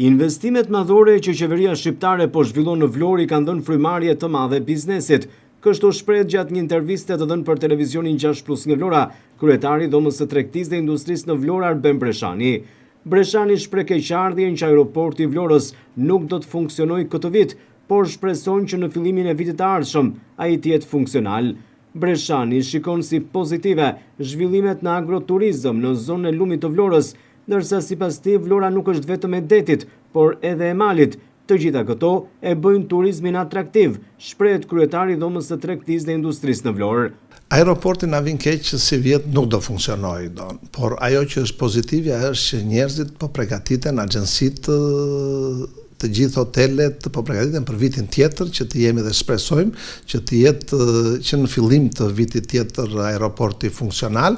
Investimet madhore që qeveria shqiptare po zhvillon në Vlorë kanë dhënë frymarrje të madhe biznesit. Kështu shpreh gjatë një interviste të dhënë për televizionin 6+ nga Vlora, kryetari i Dhomës së Tregtisë dhe Industrisë në Vlorë Arben Breshani. Breshani shpreh keqardhjen që aeroporti i Vlorës nuk do të funksionojë këtë vit, por shpreson që në fillimin e vitit të ardhshëm ai të jetë funksional. Breshani shikon si pozitive zhvillimet në agroturizëm në zonën e lumit të Vlorës, ndërsa sipas tij Vlora nuk është vetëm e detit, por edhe e malit. Të gjitha këto e bëjnë turizmin atraktiv, shprehet kryetari i Dhomës së Tregtisë dhe Industrisë në Vlorë. Aeroporti na vjen keq që si vjet nuk do funksionojë, por ajo që është pozitive është që njerëzit po përgatiten, agjensitë, të gjithë hotelet po përgatiten për vitin tjetër, që të jemi dhe shpresojmë që të jetë që në fillim të vitit tjetër aeroporti funksional,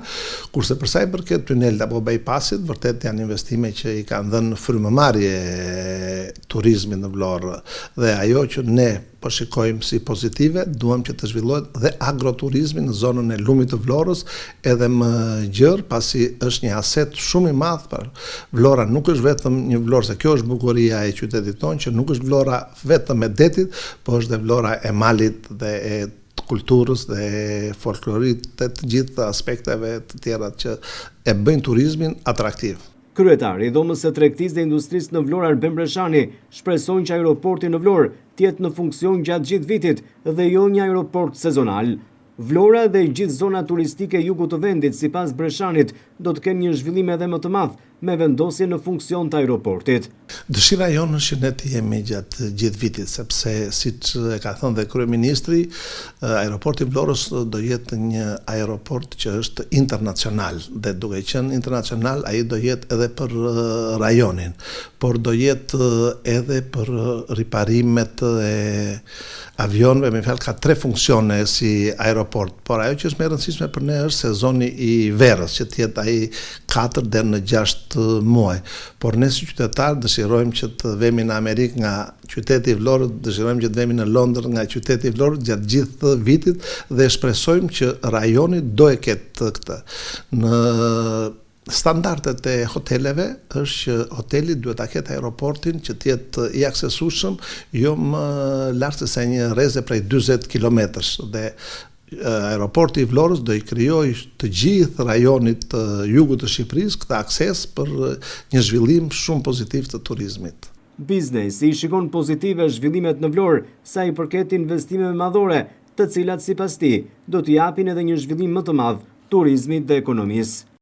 kurse për sa i përket tunelit apo bypassit, vërtet janë investime që i kanë dhënë frymëmarrje turizmit në Vlorë, dhe ajo që ne po shikojmë si pozitive, duam që të zhvillohet dhe agroturizmi në zonën e lumit të Vlorës edhe më gjerë, pasi është një aset shumë i madh për Vlora. Nuk është vetëm një Vlorë, se kjo është bukuria e qytetit tonë, që nuk është Vlora vetëm e detit, po është dhe Vlora e malit dhe e kulturës dhe folklorit, të gjithë aspekteve të tjera që e bëjnë turizmin atraktiv. Kryetari i Dhomës së Tregtisë dhe Industrisë në Vlorë Arben Breshani shpreson që aeroporti në Vlorë të jetë në funksion gjatë gjithë vitit dhe jo një aeroport sezonal. Vlora dhe gjithë zona turistike e jugut të vendit, sipas Breshanit, do të kenë një zhvillim edhe më të madh me vendosje në funksion të aeroportit. Dëshira jonë është që ne të jemi gjatë gjithë vitit, sepse siç e ka thënë dhe kryeministri, aeroporti i Vlorës do jetë një aeroport që është internacional, dhe duke qenë internacional ai do jetë edhe për rajonin, por do jetë edhe për riparimet e avionëve, me fjalë ka 3 funksione si aeroport, por ajo që është më e rëndësishme për ne është sezoni i verës, që të jetë ai 4 deri në 6 muaj. Por ne si qytetar dëshirojmë që të vemi në Amerikë nga qyteti i Vlorës, dëshirojmë që të vemi në Londër nga qyteti i Vlorës gjatë gjithë vitit, dhe shpresojmë që rajoni do e ketë këtë. Në standardet e hoteleve është që hoteli duhet ta ketë aeroportin që të jetë i aksesueshëm, jo më lart se një rrezë prej 40 kilometrash, dhe aeroporti i Vlorës do i krijojë të gjithë rajonit të jugut të Shqipërisë këtë akses për një zhvillim shumë pozitiv të turizmit. Biznesi shikon pozitive zhvillimet në Vlorë sa i përket investimeve madhore, të cilat sipas tij do t'i japin edhe një zhvillim më të madh turizmit dhe ekonomisë.